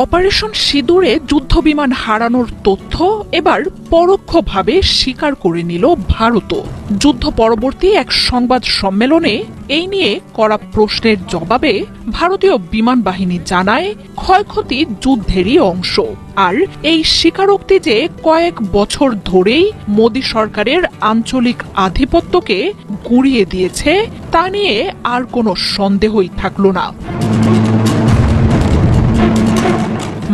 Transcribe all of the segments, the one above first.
Operation সিঁদুরে যুদ্ধবিমান হারানোর তথ্য এবার পরোক্ষভাবে স্বীকার করে নিল ভারতও। যুদ্ধ পরবর্তী এক সংবাদ সম্মেলনে এই নিয়ে করা প্রশ্নের জবাবে ভারতীয় বিমান বাহিনী জানায়, ক্ষয়ক্ষতি যুদ্ধেরই অংশ। আর এই স্বীকারোক্তি যে কয়েক বছর ধরেই মোদী সরকারের আঞ্চলিক আধিপত্যকে গুঁড়িয়ে দিয়েছে তা নিয়ে আর কোনো সন্দেহই থাকল না।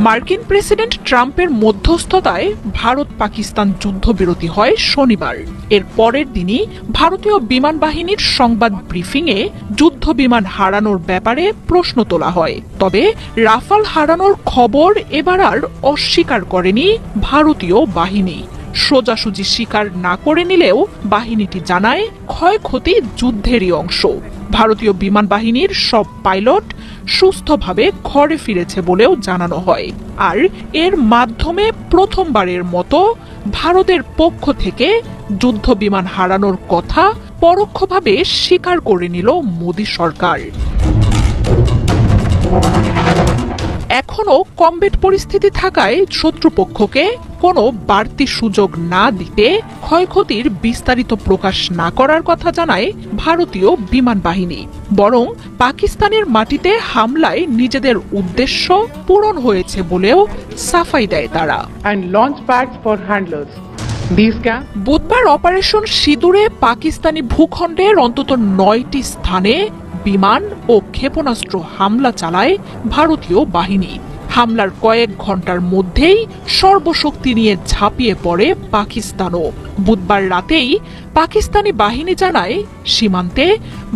মার্কিন প্রেসিডেন্ট ট্রাম্পের মধ্যস্থতায় ভারত পাকিস্তান যুদ্ধবিরতি হয় শনিবার। এর পরের দিনই ভারতীয় বিমান বাহিনীর সংবাদ ব্রিফিংয়ে যুদ্ধবিমান হারানোর ব্যাপারে প্রশ্ন তোলা হয়। তবে রাফাল হারানোর খবর এবার আর অস্বীকার করেনি ভারতীয় বাহিনী। সোজাসুজি স্বীকার না করে নিলেও বাহিনীটি জানায়, ক্ষয়ক্ষতি যুদ্ধেরই অংশ। ভারতীয় বিমান বাহিনীর সব পাইলট সুস্থভাবে ঘরে ফিরেছে বলেও জানানো হয়। আর এর মাধ্যমে প্রথমবারের মতো ভারতের পক্ষ থেকে যুদ্ধবিমান হারানোর কথা পরোক্ষভাবে স্বীকার করে নিল মোদী সরকার। এখনো কমব্যাট পরিস্থিতি থাকায় শত্রুপক্ষকে কোনো বাড়তি সুযোগ না দিতে ক্ষয়ক্ষতির বিস্তারিত প্রকাশ না করার কথা জানায় ভারতীয় বিমান বাহিনী। বরং পাকিস্তানের মাটিতে হামলায় নিজেদের উদ্দেশ্য পূরণ হয়েছে বলেও সাফাই দেয় তারা। বুধবার অপারেশন সিঁদুরে পাকিস্তানি ভূখণ্ডের অন্তত 9টি স্থানে বিমান ও ক্ষেপণাস্ত্র হামলা চালায় ভারতীয় বাহিনী। হামলার কয়েক ঘন্টার মধ্যেই সর্বশক্তি নিয়ে ঝাঁপিয়ে পড়ে পাকিস্তানও। বুধবার রাতেই পাকিস্তানি বাহিনী জানায়, সীমান্তে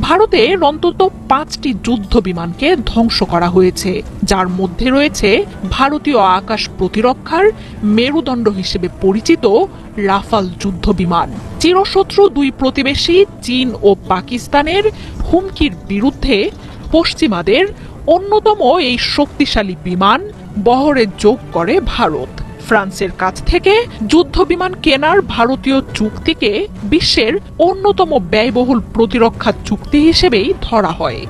ভারতের অন্তত 5টি যুদ্ধ বিমানকে ধ্বংস করা হয়েছে, যার মধ্যে রয়েছে ভারতীয় আকাশ প্রতিরক্ষার মেরুদণ্ড হিসেবে পরিচিত রাফাল যুদ্ধ বিমান। চিরশত্রু দুই প্রতিবেশী চীন ও পাকিস্তানের হুমকির বিরুদ্ধে পশ্চিমাদের অন্যতম এই শক্তিশালী বিমান বহরে যোগ করে ভারত। ফ্রান্সের কাছ থেকে যুদ্ধ বিমান কেনার ভারতীয় চুক্তিকে বিশ্বের অন্যতম ব্যয়বহুল প্রতিরক্ষা চুক্তি হিসেবেই ধরা হয়।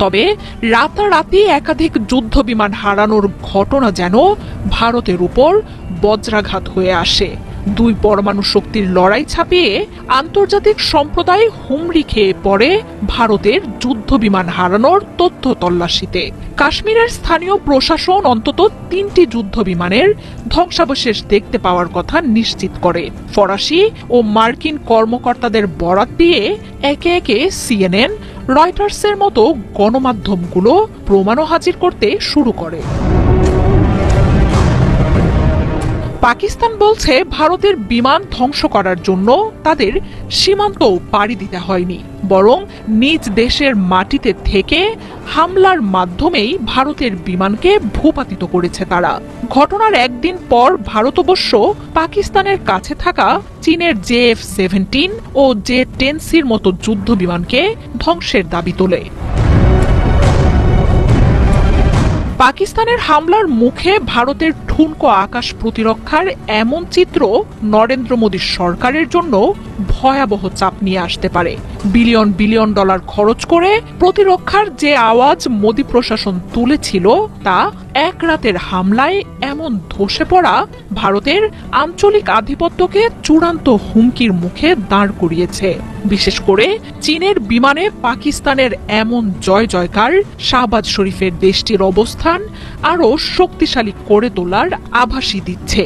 তবে রাতারাতি একাধিক যুদ্ধ বিমান হারানোর ঘটনা যেন ভারতের উপর বজ্রাঘাত হয়ে আসে। দুই পরমাণু শক্তির লড়াই ছাপিয়ে আন্তর্জাতিক সম্প্রদায় হুমড়ি খেয়ে পড়ে ভারতের যুদ্ধ বিমান হারানোর তথ্য তল্লাশিতে। কাশ্মীরের স্থানীয় প্রশাসন অন্তত 3টি যুদ্ধ বিমানের ধ্বংসাবশেষ দেখতে পাওয়ার কথা নিশ্চিত করে। ফরাসি ও মার্কিন কর্মকর্তাদের বরাত দিয়ে একে একে সিএনএন, রয়টার্সের মতো গণমাধ্যমগুলো প্রমাণও হাজির করতে শুরু করে। পাকিস্তান বলছে, ভারতের বিমান ধ্বংস করার জন্য তাদের সীমান্ত পাড়ি দিতে হয়নি, বরং নিজ দেশের মাটিতে থেকে হামলার মাধ্যমেই ভারতের বিমানকে ভূপাতিত করেছে তারা। ঘটনার একদিন পর ভারত অবশ্য পাকিস্তানের কাছে থাকা চীনের JF-17 ও J-10Cর মতো যুদ্ধ বিমানকে ধ্বংসের দাবি তোলে। পাকিস্তানের হামলার মুখে ভারতের ঠুনকো আকাশ প্রতিরক্ষার এমন চিত্র নরেন্দ্র মোদীর সরকারের জন্য ভয়াবহ চাপ নিয়ে আসতে পারে। বিলিয়ন বিলিয়ন ডলার খরচ করে প্রতিরক্ষার যে আওয়াজ মোদী প্রশাসন তুলেছিল, তা এক রাতের হামলায় এমন ধসে পড়া ভারতের আঞ্চলিক আধিপত্যকে চূড়ান্ত হুমকির মুখে দাঁড় করিয়েছে। বিশেষ করে চীনের বিমানে পাকিস্তানের এমন জয় জয়কার শাহবাজ শরীফের দেশটির অবস্থান আরও শক্তিশালী করে তোলার আভাসই দিচ্ছে।